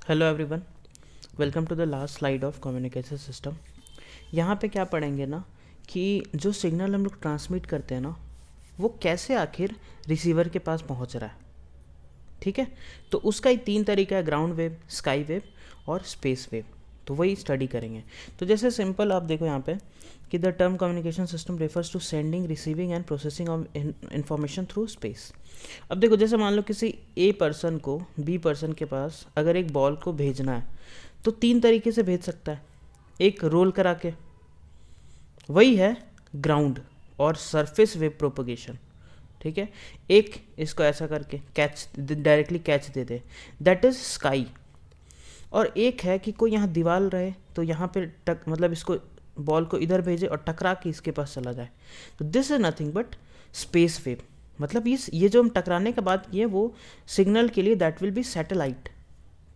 Hello everyone, welcome to the last slide of communication system. यहाँ पे क्या पढ़ेंगे ना कि जो सिग्नल हम लोग ट्रांसमिट करते हैं ना, वो कैसे आखिर रिसीवर के पास पहुँच रहा है। ठीक है, तो उसका ही 3 तरीका है, ग्राउंड वेव, स्काई वेव और स्पेस वेव। तो वही स्टडी करेंगे। तो जैसे सिंपल आप देखो यहाँ पे कि the term communication system refers to sending, receiving and processing of information through space. अब देखो, जैसे मान लो किसी ए पर्सन को बी पर्सन के पास अगर एक बॉल को भेजना है तो 3 तरीके से भेज सकता है। एक, रोल करा के, वही है ग्राउंड और सरफेस वेव प्रोपगेशन। ठीक है, एक इसको ऐसा करके catch, directly catch they they, that is sky. और एक है कि कोई यहाँ दीवार रहे तो यहाँ पे मतलब इसको बॉल को इधर भेजे और टकरा के इसके पास चला जाए, तो this is nothing but space wave. मतलब ये जो हम टकराने का बात किए वो सिग्नल के लिए दैट विल बी सैटेलाइट।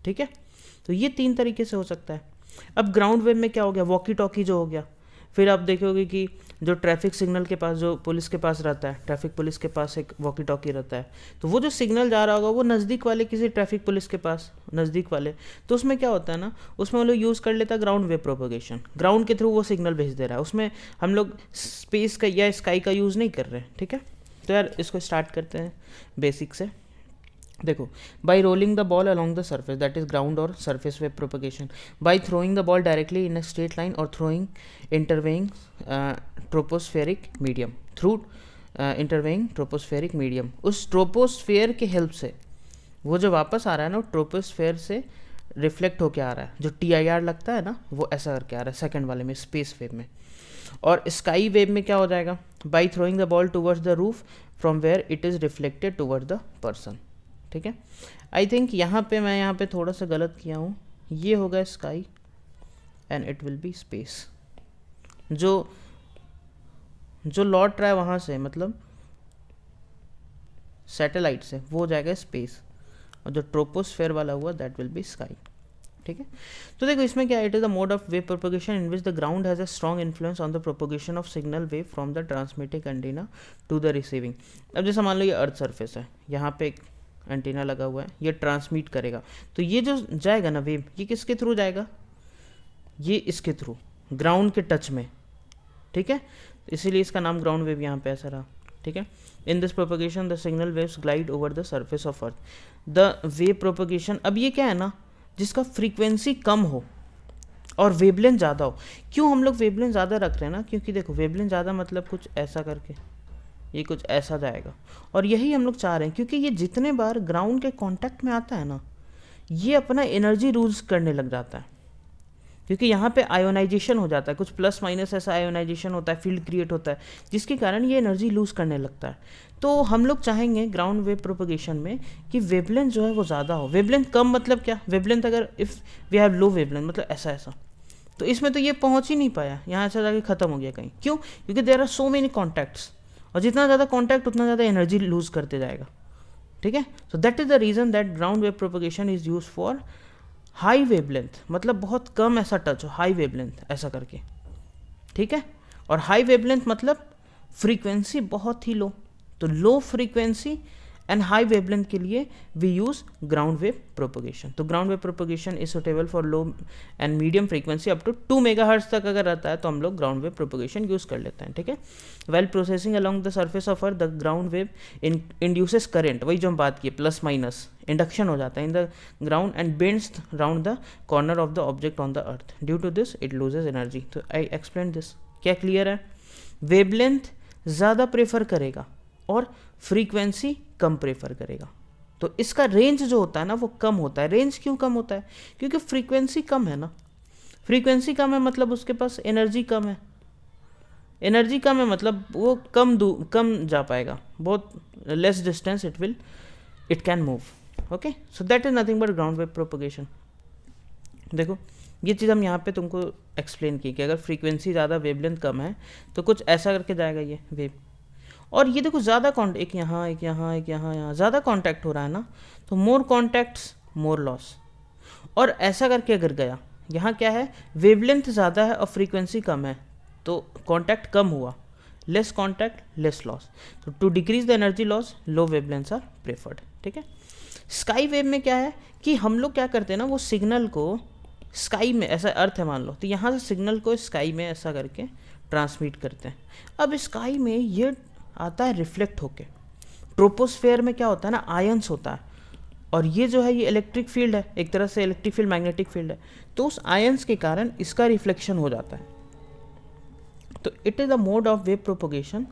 ठीक है, तो ये 3 तरीके से हो सकता है। अब ग्राउंड वेव में क्या हो गया, वॉकी टॉकी जो हो गया। फिर आप देखोगे कि जो ट्रैफिक सिग्नल के पास, जो पुलिस के पास रहता है, ट्रैफिक पुलिस के पास एक वॉकी टॉकी रहता है, तो वो जो सिग्नल जा रहा होगा वो नज़दीक वाले किसी ट्रैफिक पुलिस के पास, नज़दीक वाले, तो उसमें क्या होता है ना, उसमें हम लोग यूज़ कर लेता है ग्राउंड वेव प्रोपोगेशन। ग्राउंड के थ्रू वो सिग्नल भेज दे रहा है, उसमें हम लोग स्पेस का या स्काई का यूज़ नहीं कर रहे हैं। ठीक है, तो यार इसको स्टार्ट करते हैं बेसिक से। देखो, by rolling the ball along the surface, that is ground और surface wave propagation. By throwing the ball directly in a straight line और throwing intervening tropospheric medium, through intervening tropospheric medium. उस troposphere के help से वो जो वापस आ रहा है ना, वो ट्रोपोस्फेयर से रिफ्लेक्ट होके आ रहा है। जो TIR लगता है ना, वो ऐसा करके आ रहा है सेकंड वाले में, स्पेस वेव में। और स्काई वेव में क्या हो जाएगा, by throwing the ball towards the roof from where it is reflected toward the person. ठीक है, आई थिंक यहाँ पे थोड़ा सा गलत किया हूँ। ये होगा sky and it will be space. जो लौट रहा है वहाँ से, मतलब सैटेलाइट से, वो हो जाएगा स्पेस, और जो ट्रोपोस्फेयर वाला हुआ दैट विल बी स्काई। ठीक है, तो देखो इसमें क्या है, it is the mode of wave propagation in which the ground has a strong influence on the propagation of signal wave from the transmitting antenna to the receiving. अब जैसे मान लो ये अर्थ सरफेस है, यहाँ पे एक एंटीना लगा हुआ है, ये ट्रांसमिट करेगा, तो ये जो जाएगा ना वेव, ये किसके थ्रू जाएगा, ये इसके थ्रू, ग्राउंड के टच में। ठीक है, इसीलिए इसका नाम ग्राउंड वेव यहाँ पे ऐसा रहा। ठीक है, in this propagation the signal waves glide over the surface of earth. The wave propagation, अब ये क्या है ना, जिसका फ्रीक्वेंसी कम हो और वेवलेंथ ज़्यादा हो। क्यों हम लोग वेवलेंथ ज़्यादा रख रहे हैं ना, क्योंकि देखो वेवलेंथ ज़्यादा मतलब कुछ ऐसा करके ये कुछ ऐसा जाएगा, और यही हम लोग चाह रहे हैं, क्योंकि ये जितने बार ग्राउंड के कांटेक्ट में आता है ना, ये अपना एनर्जी लूज करने लग जाता है, क्योंकि यहाँ पे आयोनाइजेशन हो जाता है, कुछ प्लस माइनस ऐसा आयोनाइजेशन होता है, फील्ड क्रिएट होता है, जिसके कारण ये एनर्जी लूज करने लगता है। तो हम लोग चाहेंगे ग्राउंड वेव प्रोपोगेशन में कि वेवलेंथ जो है वो ज़्यादा हो। वेवलेंथ कम मतलब क्या, वेवलेंथ अगर if we have low wavelength मतलब ऐसा ऐसा, तो इसमें तो ये पहुँच ही नहीं पाया, यहाँ ऐसा जाके ख़त्म हो गया कहीं। क्यों, क्योंकि there are so many contacts, और जितना ज़्यादा कॉन्टैक्ट उतना ज़्यादा एनर्जी लूज करते जाएगा। ठीक है, so that is the reason that ground wave propagation is use for high wavelength, मतलब बहुत कम ऐसा टच हो, हाई वेवलेंथ ऐसा करके। ठीक है, और हाई वेवलेंथ मतलब फ्रीक्वेंसी बहुत ही लो, तो low frequency and high wavelength के लिए we use ground wave propagation. तो ground wave propagation is suitable for low and medium frequency up to 2 megahertz तक अगर रहता है तो हम लोग ग्राउंड वेव प्रोपोगेशन यूज़ कर लेते हैं। ठीक है, well processing along the surface of earth the ground wave induces current, वही जो हम बात किए, प्लस माइनस इंडक्शन हो जाता है in the ground and bends round the corner of the object on the earth, due to this it loses energy. तो I explain this, क्या क्लियर है, वेवलेंथ ज़्यादा प्रेफर करेगा और फ्रीक्वेंसी कम प्रेफर करेगा, तो इसका रेंज जो होता है ना वो कम होता है। रेंज क्यों कम होता है, क्योंकि फ्रीक्वेंसी कम है ना, फ्रीक्वेंसी कम है मतलब उसके पास एनर्जी कम है, एनर्जी कम है मतलब वो कम जा पाएगा, बहुत less distance it can move. Okay, so that is nothing but ground wave propagation. देखो ये चीज़ हम यहाँ पे तुमको एक्सप्लेन की कि अगर फ्रीक्वेंसी ज़्यादा वेवलेंथ कम है तो कुछ ऐसा करके जाएगा ये वेव, और ये देखो ज़्यादा एक यहाँ एक यहाँ एक यहाँ ज़्यादा कांटेक्ट हो रहा है ना, तो मोर कॉन्टैक्ट्स मोर लॉस। और ऐसा करके अगर गया, यहाँ क्या है, वेवलेंथ ज़्यादा है और फ्रीक्वेंसी कम है, तो कांटेक्ट कम हुआ, लेस कांटेक्ट लेस लॉस। तो to decrease the energy loss low wavelengths are preferred. ठीक है, स्काई वेव में क्या है कि हम लोग क्या करते हैं ना, वो सिग्नल को स्काई में, ऐसा अर्थ है मान लो, तो यहाँ से सिग्नल को स्काई में ऐसा करके ट्रांसमिट करते हैं। अब स्काई में ये आता है रिफ्लेक्ट होके, ट्रोपोस्फेयर में क्या होता है ना, आयंस होता है, और ये जो है ये इलेक्ट्रिक फील्ड है, एक तरह से इलेक्ट्रिक फील्ड मैग्नेटिक फील्ड है, तो उस आयंस के कारण इसका रिफ्लेक्शन हो जाता है। तो it is the mode of wave propagation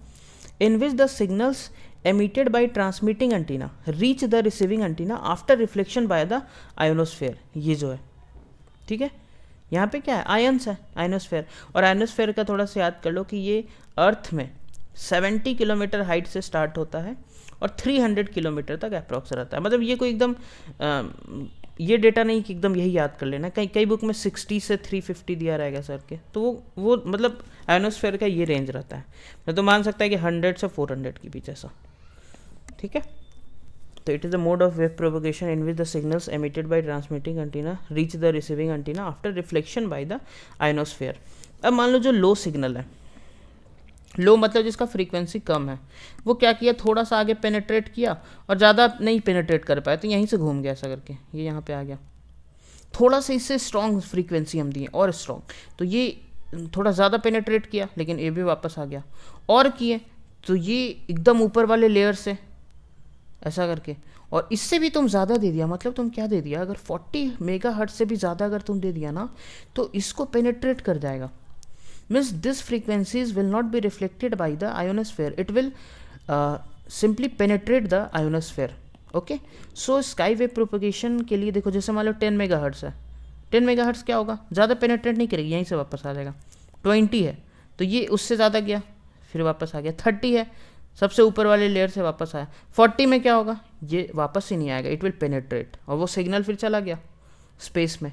in which the signals emitted by transmitting antenna reach the receiving antenna after reflection by the ionosphere। ये जो है, ठीक है, यहाँ पे क्या है, आयंस है, आयनोस्फेयर। और आयनोस्फेयर का थोड़ा सा याद कर लो कि ये अर्थ में 70 किलोमीटर हाइट से स्टार्ट होता है और 300 किलोमीटर तक अप्रॉक्स रहता है। मतलब ये कोई एकदम ये डेटा नहीं कि एकदम यही याद कर लेना, कई कई बुक में 60 से 350 दिया रहेगा सर के, तो वो मतलब आयनोस्फेयर का ये रेंज रहता है। मैं तो मान सकता है कि 100 से 400 के बीच ऐसा, ठीक है। तो it is the mode of wave propagation in which the signals emitted by transmitting antenna reach the receiving antenna after reflection by the ionosphere. अब मान लो जो लो सिग्नल है, लो मतलब जिसका फ्रीक्वेंसी कम है, वो क्या किया, थोड़ा सा आगे पेनेट्रेट किया और ज़्यादा नहीं पेनेट्रेट कर पाया, तो यहीं से घूम गया ऐसा करके, ये यहाँ पे आ गया। थोड़ा सा इससे स्ट्रॉन्ग फ्रीक्वेंसी हम दिए और स्ट्रॉन्ग, तो ये थोड़ा ज़्यादा पेनेट्रेट किया लेकिन ये भी वापस आ गया, और किए तो ये एकदम ऊपर वाले लेयर से ऐसा करके, और इससे भी तुम ज़्यादा दे दिया, मतलब तुम क्या दे दिया, अगर 40 मेगाहर्ट्ज़ से भी ज़्यादा अगर तुम दे दिया ना, तो इसको पेनेट्रेट कर जाएगा। Means this frequencies will not be reflected by the ionosphere, it will simply penetrate the ionosphere. Okay, so sky wave propagation के लिए देखो, जैसे मान लो 10 मेगाहर्ट्ज़ है, 10 मेगाहर्ट्ज़ क्या होगा, ज़्यादा पेनेट्रेट नहीं करेगी, यहीं से वापस आ जाएगा। 20 है तो ये उससे ज़्यादा गया फिर वापस आ गया। 30 है, सबसे ऊपर वाले लेयर से वापस आया। 40 में क्या होगा, ये वापस ही नहीं आएगा, इट विल पेनेट्रेट, और वो सिग्नल फिर चला गया स्पेस में,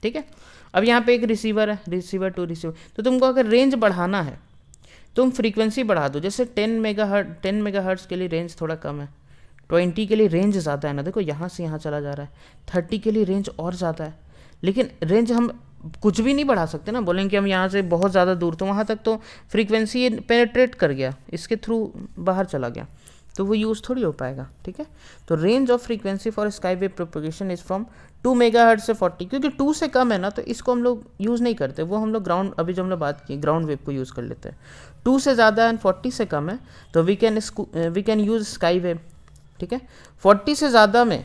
ठीक है। अब यहाँ पे एक रिसीवर है, रिसीवर टू रिसीवर, तो तुमको अगर रेंज बढ़ाना है तुम फ्रीक्वेंसी बढ़ा दो। जैसे 10 मेगाहर्ट्ज़ के लिए रेंज थोड़ा कम है, 20 के लिए रेंज ज़्यादा है ना, देखो यहाँ से यहाँ चला जा रहा है, 30 के लिए रेंज और ज़्यादा है, लेकिन रेंज हम कुछ भी नहीं बढ़ा सकते ना, बोलेंगे कि हम यहाँ से बहुत ज़्यादा दूर, तो वहाँ तक तो फ्रीक्वेंसी ये पेनेट्रेट कर गया, इसके थ्रू बाहर चला गया, तो वो यूज़ थोड़ी हो पाएगा, ठीक है। तो range of frequency for sky wave propagation is from 2 megahertz से 40, क्योंकि 2 से कम है ना तो इसको हम लोग यूज़ नहीं करते, वो हम लोग ग्राउंड, अभी जो हम लोग बात की ग्राउंड वेव को यूज़ कर लेते हैं। 2 से ज़्यादा एंड 40 से कम है तो we can use sky wave, ठीक है। 40 से ज़्यादा में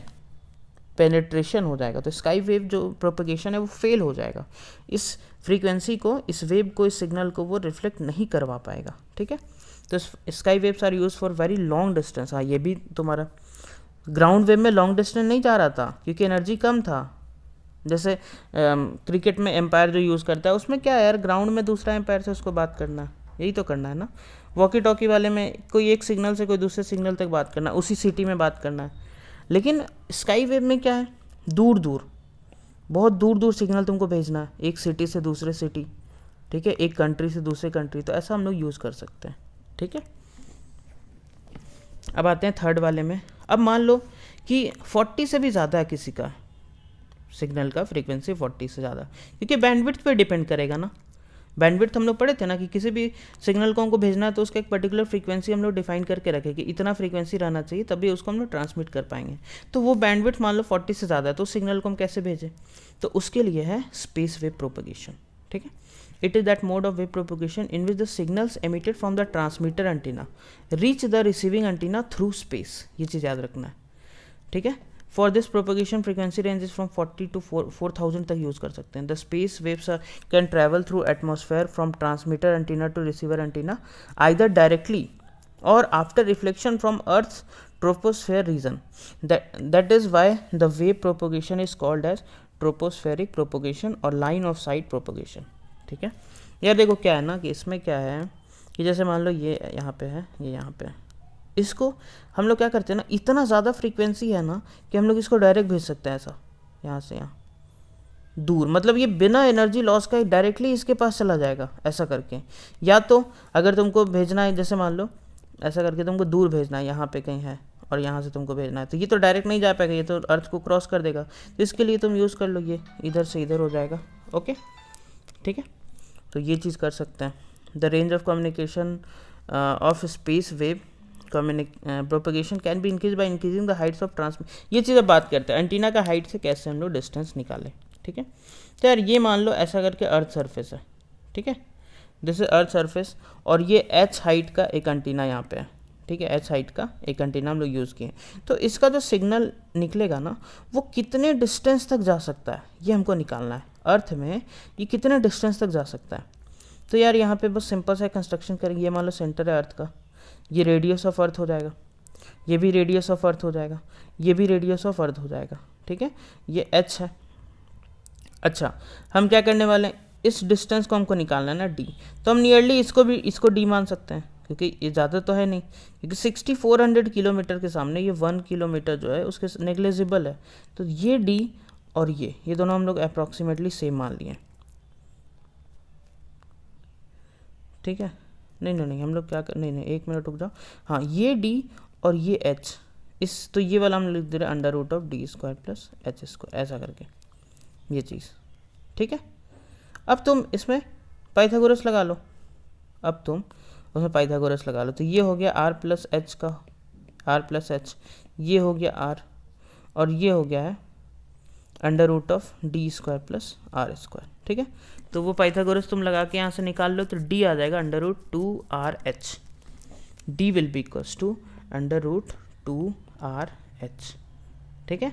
पेनेट्रेशन हो जाएगा तो स्काई वेव जो प्रोपगेशन है वो फेल हो जाएगा, इस फ्रीक्वेंसी को, इस वेव को, इस सिग्नल को वो रिफ्लेक्ट नहीं करवा पाएगा, ठीक है। तो sky waves are use for very long distance. हाँ, ये भी तुम्हारा ग्राउंड वेव में लॉन्ग डिस्टेंस नहीं जा रहा था क्योंकि एनर्जी कम था। जैसे क्रिकेट में एम्पायर जो यूज़ करता है उसमें क्या है यार, ग्राउंड में दूसरा एम्पायर से उसको बात करना, यही तो करना है ना। वॉकी टॉकी वाले में कोई एक सिग्नल से कोई दूसरे सिग्नल तक बात करना, उसी सिटी में बात करना है। लेकिन स्काई वेव में क्या है, दूर दूर, बहुत दूर दूर सिग्नल तुमको भेजना है, एक सिटी से दूसरे सिटी, ठीक है, एक कंट्री से दूसरे कंट्री, तो ऐसा हम लोग यूज़ कर सकते हैं, ठीक है। अब आते हैं थर्ड वाले में। अब मान लो कि 40 से भी ज़्यादा है किसी का सिग्नल का फ्रीक्वेंसी, 40 से ज़्यादा, क्योंकि बैंडविड्थ पे डिपेंड करेगा ना। बैंडविड्थ हम लोग पढ़े थे ना कि किसी भी सिग्नल को हमको भेजना है तो उसका एक पर्टिकुलर फ्रीक्वेंसी हम लोग डिफाइन करके रखें कि इतना फ्रीक्वेंसी रहना चाहिए तभी उसको हम लोग ट्रांसमिट कर पाएंगे। तो वो बैंडविड्थ मान लो 40 से ज़्यादा है तो उस सिग्नल को हम कैसे भेजें, तो उसके लिए है स्पेस वेव प्रोपगेशन, ठीक है। It is that mode of wave propagation in which the signals emitted from the transmitter antenna reach the receiving antenna through space, ये चीज़ याद रखना है, ठीक है। For this propagation frequency range is from 40 to 4000 तक यूज़ कर सकते हैं। The space waves can travel through atmosphere from transmitter antenna to receiver antenna either directly और after reflection from earth troposphere reason. That is why the wave propagation is called as tropospheric propagation और line of sight propagation, ठीक है। यार देखो क्या है ना कि इसमें क्या है कि जैसे मान लो ये यहाँ पे है, ये यहाँ पे है, इसको हम लोग क्या करते हैं ना, इतना ज़्यादा फ्रीक्वेंसी है ना कि हम लोग इसको डायरेक्ट भेज सकते हैं, ऐसा यहाँ से यहाँ दूर, मतलब ये बिना एनर्जी लॉस का डायरेक्टली इसके पास चला जाएगा ऐसा करके। या तो अगर तुमको भेजना है, जैसे मान लो ऐसा करके तुमको दूर भेजना है, यहाँ पे कहीं है और यहाँ से तुमको भेजना है, तो ये तो डायरेक्ट नहीं जा पाएगा, ये तो अर्थ को क्रॉस कर देगा, तो इसके लिए तुम यूज़ कर लो ये इधर से इधर हो जाएगा, ओके, ठीक है। तो ये चीज़ कर सकते हैं। The range of communication of space wave propagation can be increase by increasing the Heights of transmit. ये चीज़ अब बात करते हैं एंटीना का हाइट से कैसे हम लोग डिस्टेंस निकालें, ठीक है। तो यार ये मान लो ऐसा करके अर्थ सरफेस है, ठीक है, दिस इज अर्थ सरफेस, और ये h हाइट का एक एंटीना यहाँ पे है, ठीक है, h हाइट का एक एंटीना हम लोग यूज़ किए। तो इसका जो सिग्नल निकलेगा ना वो कितने डिस्टेंस तक जा सकता है ये हमको निकालना है। अर्थ में ये कितने डिस्टेंस तक जा सकता है। तो यार यहाँ पे बस सिंपल सा कंस्ट्रक्शन करेंगे। ये मान लो सेंटर है अर्थ का, ये रेडियस ऑफ अर्थ हो जाएगा, ये भी रेडियस ऑफ अर्थ हो जाएगा, ये भी रेडियस ऑफ अर्थ हो जाएगा, ठीक है, ये h है। अच्छा हम क्या करने वाले हैं, इस डिस्टेंस को हमको निकालना है ना d, तो हम नियरली इसको d मान सकते हैं क्योंकि ये ज़्यादा तो है नहीं, क्योंकि 6400 किलोमीटर के सामने ये 1 किलोमीटर जो है उसके नेग्लिजिबल है। तो ये d और ये दोनों हम लोग अप्रॉक्सीमेटली सेम मान लिए, ठीक है। नहीं हम लोग क्या कर, नहीं एक मिनट रुक जाओ, हाँ ये d और ये h, इस तो ये वाला हम लिख दे रहे हैं under root of d square plus h square, ऐसा करके ये चीज़, ठीक है। अब तुम इसमें पाइथागोरस लगा लो, अब तुम उसमें पाइथागोरस लगा लो, तो ये हो गया r प्लस एच का, r प्लस एच, ये हो गया r, और ये हो गया है under root of d square plus r square, ठीक है। तो वो पाइथागोरस तुम लगा के यहाँ से निकाल लो, तो d आ जाएगा under root 2rh, d will be equals to under root 2rh, ठीक है।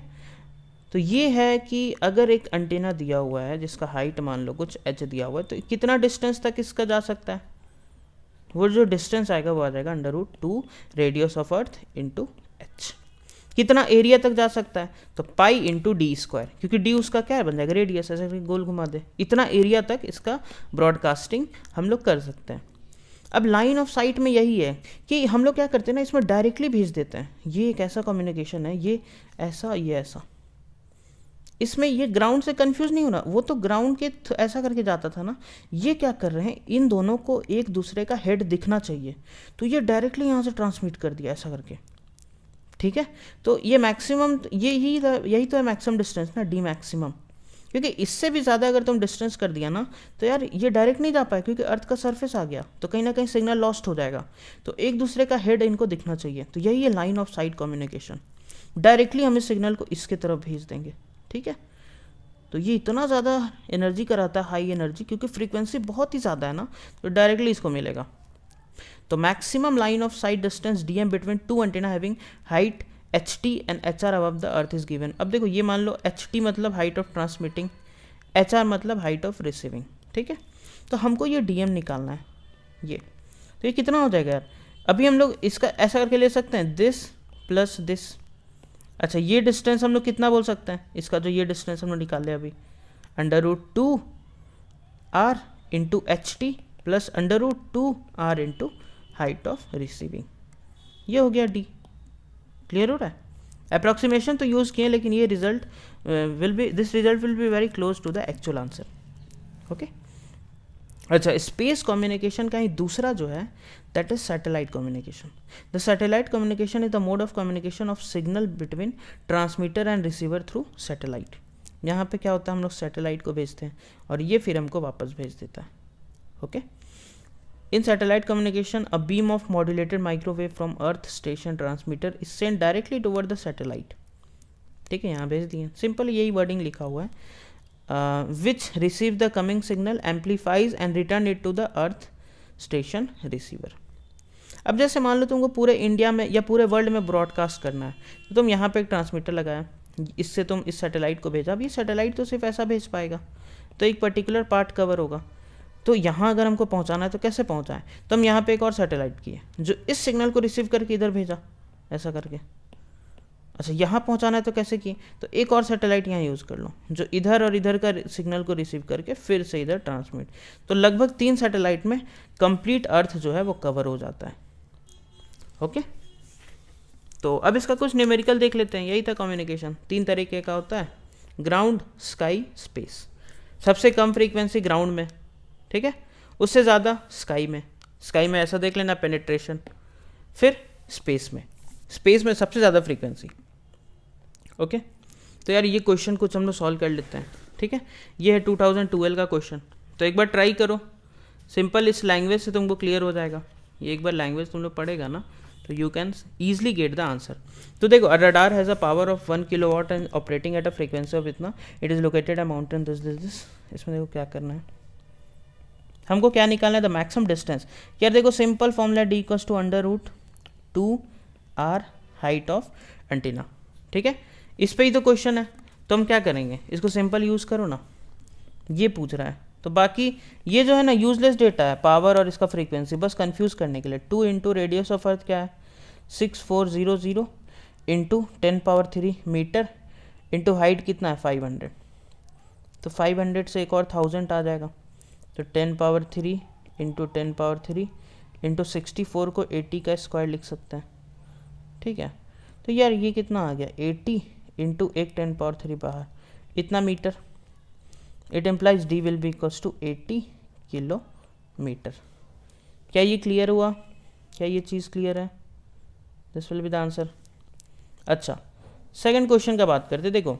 तो ये है कि अगर एक एंटीना दिया हुआ है जिसका हाइट मान लो कुछ h दिया हुआ है, तो कितना डिस्टेंस तक इसका जा सकता है, वो जो डिस्टेंस आएगा वो आ जाएगा under root 2 radius of earth into h। कितना एरिया तक जा सकता है, तो पाई इंटू डी स्क्वायर, क्योंकि डी उसका क्या है बन जाएगा रेडियस, ऐसे करके गोल घुमा दे, इतना एरिया तक इसका ब्रॉडकास्टिंग हम लोग कर सकते हैं। अब लाइन ऑफ साइट में यही है कि हम लोग क्या करते हैं ना, इसमें डायरेक्टली भेज देते हैं। ये एक ऐसा कम्युनिकेशन है, ये ऐसा ये ऐसा, इसमें ये ग्राउंड से कंफ्यूज नहीं होना, वो तो ग्राउंड के ऐसा करके जाता था ना, ये क्या कर रहे हैं, इन दोनों को एक दूसरे का हेड दिखना चाहिए, तो ये डायरेक्टली यहाँ से ट्रांसमिट कर दिया ऐसा करके, ठीक है। तो ये मैक्सिमम यही तो है मैक्सिमम डिस्टेंस ना, डी मैक्सिमम, क्योंकि इससे भी ज़्यादा अगर तुम डिस्टेंस कर दिया ना तो यार ये डायरेक्ट नहीं जा पाए, क्योंकि अर्थ का सरफेस आ गया तो कहीं ना कहीं सिग्नल लॉस्ट हो जाएगा। तो एक दूसरे का हेड इनको दिखना चाहिए, तो यही है line of site communication. Directly हम इस सिग्नल को इसके तरफ भेज देंगे, ठीक है। तो ये इतना ज़्यादा एनर्जी कराता है, हाई एनर्जी, क्योंकि फ्रीक्वेंसी बहुत ही ज़्यादा है ना, तो डायरेक्टली इसको मिलेगा। तो maximum line of site distance dm between two antenna having height ht and hr above the earth is given. अब देखो ये मान लो ht मतलब हाइट ऑफ ट्रांसमिटिंग, hr मतलब हाइट ऑफ रिसीविंग, ठीक है। तो हमको ये dm निकालना है, ये तो ये कितना हो जाएगा यार, अभी हम लोग इसका ऐसा करके ले सकते हैं दिस प्लस दिस। अच्छा ये डिस्टेंस हम लोग कितना बोल सकते हैं, इसका जो ये डिस्टेंस हम लोग निकाले अभी, under root 2r into H T plus under root 2r into height of receiving, ये हो गया d। क्लियर हो रहा है, अप्रॉक्सीमेशन तो यूज़ किए, लेकिन ये result this result will be very close to the actual answer, okay. अच्छा स्पेस कम्युनिकेशन का ही दूसरा जो है that is satellite communication. The satellite communication is the mode of communication of signal between transmitter and receiver through satellite. यहाँ पे क्या होता है, हम लोग सैटेलाइट को भेजते हैं और ये फिर हमको वापस भेज देता है, okay. In satellite communication a beam of modulated microwave from earth station transmitter is send directly toward the satellite, ठीक है, यहाँ भेज दिए, सिंपल यही वर्डिंग लिखा हुआ है। which receive the coming signal amplifies and return it to the earth station receiver। अब जैसे मान लो तुमको पूरे इंडिया में या पूरे वर्ल्ड में ब्रॉडकास्ट करना है, तो तुम यहाँ पे एक ट्रांसमीटर लगाया, इससे तुम इस सैटेलाइट को भेजा। अब ये सैटेलाइट तो सिर्फ ऐसा भेज पाएगा, तो एक पर्टिकुलर पार्ट कवर होगा। तो यहाँ अगर हमको पहुँचाना है तो कैसे पहुँचाएं, तो हम यहाँ पे एक और सैटेलाइट किए जो इस सिग्नल को रिसीव करके इधर भेजा ऐसा करके। अच्छा यहाँ पहुँचाना है तो कैसे किए, तो एक और सैटेलाइट यहाँ यूज़ कर लो जो इधर और इधर का सिग्नल को रिसीव करके फिर से इधर ट्रांसमिट। तो लगभग 3 सैटेलाइट में कंप्लीट अर्थ जो है वो कवर हो जाता है, ओके। तो अब इसका कुछ न्यूमेरिकल देख लेते हैं। यही था कम्युनिकेशन, 3 तरीके का होता है, ग्राउंड, स्काई, स्पेस। सबसे कम फ्रीक्वेंसी ग्राउंड में, ठीक है, उससे ज़्यादा स्काई में। स्काई में ऐसा देख लेना पेनिट्रेशन। फिर स्पेस में सबसे ज़्यादा फ्रीक्वेंसी, ओके। तो यार ये क्वेश्चन कुछ हम लोग सॉल्व कर लेते हैं, ठीक है। ये है 2012 का क्वेश्चन, तो एक बार ट्राई करो। सिंपल इस लैंग्वेज से तुमको क्लियर हो जाएगा। ये एक बार लैंग्वेज तुम लोग पढ़ेगा ना तो you can easily get the answer. तो देखो, a radar has a power of 1 kilowatt and operating at a frequency of इतना, it is located a mountain this. इसमें देखो क्या करना है, हमको क्या निकालना है, द मैक्सिमम डिस्टेंस. यार देखो simple formula D equals to under root 2r height of antenna. ठीक है, इस पे ही तो क्वेश्चन है, तो हम क्या करेंगे, इसको सिंपल यूज़ करो ना, ये पूछ रहा है. तो बाकी ये जो है ना यूजलेस डेटा है, पावर और इसका फ्रीक्वेंसी, बस कंफ्यूज करने के लिए. 2 इंटू रेडियस ऑफ अर्थ क्या है 6400 इंटू 10⁻³ मीटर इंटू हाइट कितना है 500. तो 500 से एक और 1000 आ जाएगा, तो 10⁻³ इंटू 10⁻³ इंटू 64 को 80 का स्क्वायर लिख सकते हैं. ठीक है, तो यार ये कितना आ गया 80 इंटू एक 10⁻³ बाहर, इतना metre. It implies D will be equals to 80 kilometre. क्या ये क्लियर हुआ, क्या ये चीज़ क्लियर है? This will be the answer. अच्छा, सेकंड क्वेश्चन का बात करते. देखो,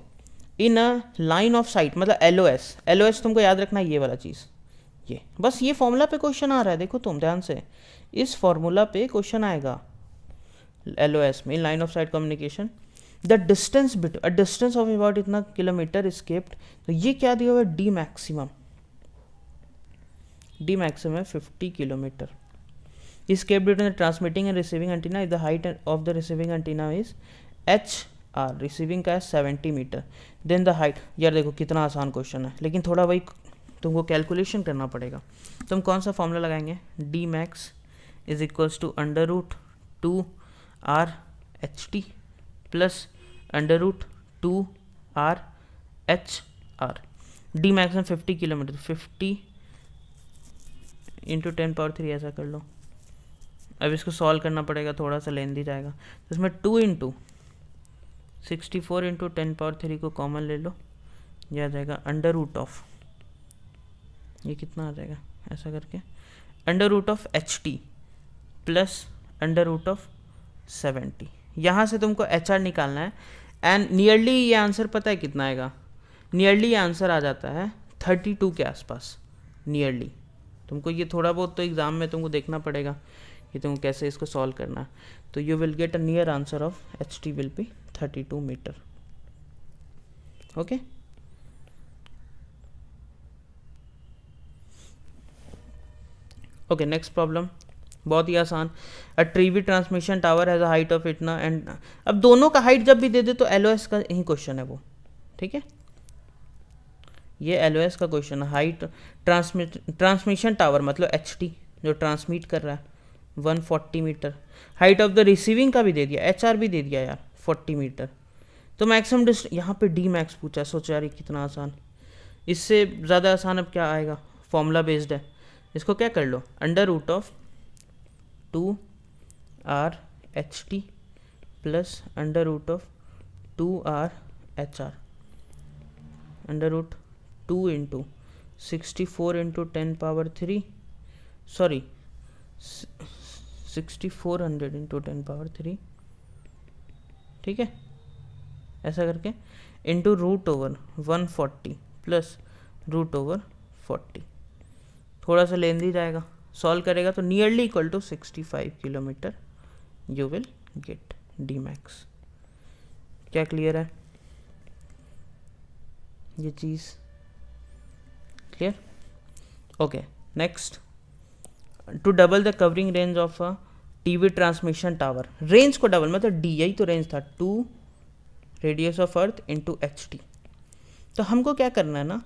in a line of sight, मतलब LOS. LOS तुमको याद रखना है, ये वाला चीज़, ये बस ये फॉर्मूला पे क्वेश्चन आ रहा है. देखो तुम ध्यान से, इस फॉर्मूला पे क्वेश्चन आएगा. LOS में line of site communication, the distance between, a distance of about इतना किलोमीटर इस्केप्ड. तो ये क्या दिया हुआ है, डी मैक्सिमम. डी मैक्सिमम है 50 kilometre. Escaped between the transmitting and receiving antenna, the height of the receiving antenna is HR. Receiving का है 70 मीटर. Then the height. यार देखो कितना आसान क्वेश्चन है, लेकिन थोड़ा वही तुमको कैलकुलेशन करना पड़ेगा. तो हम कौन सा फॉर्मूला लगाएंगे, D max is equals to under root 2r HT plus under root 2r HR. D maximum 50 kilometre, 50 into 10⁻³ ऐसा कर लो. अब इसको सॉल्व करना पड़ेगा, थोड़ा सा लेंदी जाएगा. तो इसमें 2 इंटू 64 इंटू 10⁻³ को कॉमन ले लो, यह आ जाएगा अंडर रूट ऑफ, ये कितना आ जाएगा ऐसा करके, under root of HT plus under root of 70. यहाँ से तुमको HR निकालना है. एंड नियरली ये आंसर पता है कितना आएगा, नियरली ये आंसर आ जाता है 32 के आसपास. नियरली तुमको ये थोड़ा बहुत तो एग्ज़ाम में तुमको देखना पड़ेगा कि तुमको कैसे इसको सॉल्व करना है. तो you will get a near answer of HT will be 32 metre. Okay, okay next problem बहुत ही आसान. A TV transmission tower has a height of इतना एंड. अब दोनों का हाइट जब भी दे दे तो LOS का ही क्वेश्चन है वो. ठीक है, ये LOS का क्वेश्चन है. हाइट ट्रांसमिशन टावर मतलब HT जो ट्रांसमिट कर रहा है 140 metre. Height of the receiving का भी दे दिया, HR भी दे दिया यार 40 मीटर. तो मैक्सिमम डिस्टेंस यहाँ पे डी मैक्स पूछा. सोचो यार कितना आसान, इससे ज़्यादा आसान अब क्या आएगा, फॉर्मूला बेस्ड है. इसको क्या कर लो, under root of 2r HT plus under root of 2r HR. Under root 2 into 64 into 10⁻³ sorry 6400 into 10⁻³. ठीक है, ऐसा करके into root over 140 plus root over 40. थोड़ा सा लेंदी जाएगा, सॉल्व करेगा तो nearly equal to 65 kilometre you will get D max. क्या क्लियर है ये चीज़, clear? Okay, next. To double the covering range of a TV transmission tower. Range को डबल मतलब डी, यही तो रेंज था, 2 radius of earth into HT. तो हमको क्या करना है ना,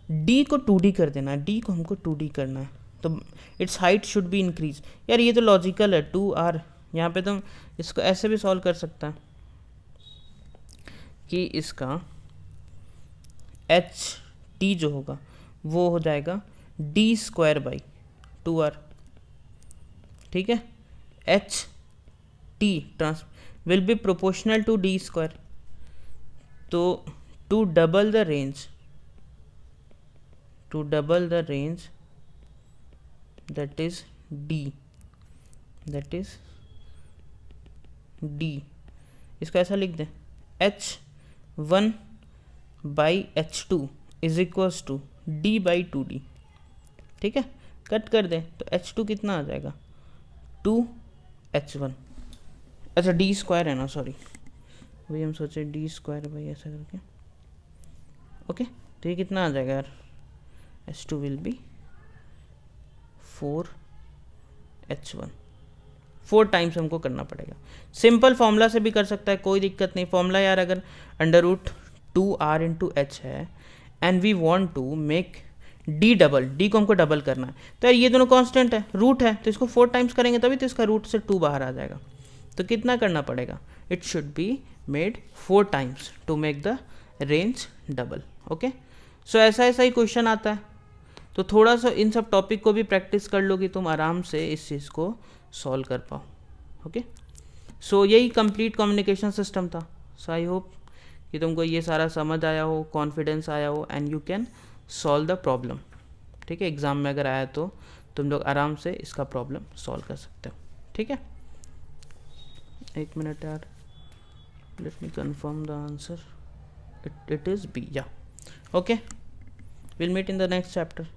डी को 2D कर देना है, डी को हमको 2D करना है. तो it's height should be increase. यार ये तो लॉजिकल है, 2r. यहाँ पे तुम इसको ऐसे भी सॉल्व कर सकता है कि इसका HT जो होगा वो हो जाएगा d² / 2r. ठीक है, HT trans will be proportional to d². तो to double the range, that is D. इसको ऐसा लिख दें, H1 by H2 is equals to D/2D. ठीक है, कट कर दें तो H2 कितना आ जाएगा 2H1. अच्छा डी स्क्वायर है ना, सॉरी वही हम सोचे डी स्क्वायर भाई ऐसा करके। ओके तो ये कितना आ जाएगा यार, H2 will be 4H1, 4 times हमको करना पड़ेगा। सिंपल फॉर्मूला से भी कर सकता है, कोई दिक्कत नहीं। फॉर्मूला यार अगर √2r इंटू एच है and we want to make D double, D को हमको डबल करना है, तो यार ये दोनों कांस्टेंट है, रूट है, तो इसको 4 टाइम्स करेंगे तभी तो इसका रूट से 2 बाहर आ जाएगा। तो कितना करना पड़ेगा, it should be made 4 times to make the range double. Okay so ऐसा ऐसा ही क्वेश्चन आता है, तो थोड़ा सा इन सब टॉपिक को भी प्रैक्टिस कर लो कि तुम आराम से इस चीज़ को सॉल्व कर पाओ। ओके सो यही कंप्लीट कम्युनिकेशन सिस्टम था। सो आई होप कि तुमको ये सारा समझ आया हो, कॉन्फिडेंस आया हो and you can solve the problem. ठीक है, एग्ज़ाम में अगर आया तो तुम लोग आराम से इसका प्रॉब्लम सॉल्व कर सकते हो। ठीक है, एक मिनट यार, let me confirm the answer, it is B. या okay, will meet in the next chapter.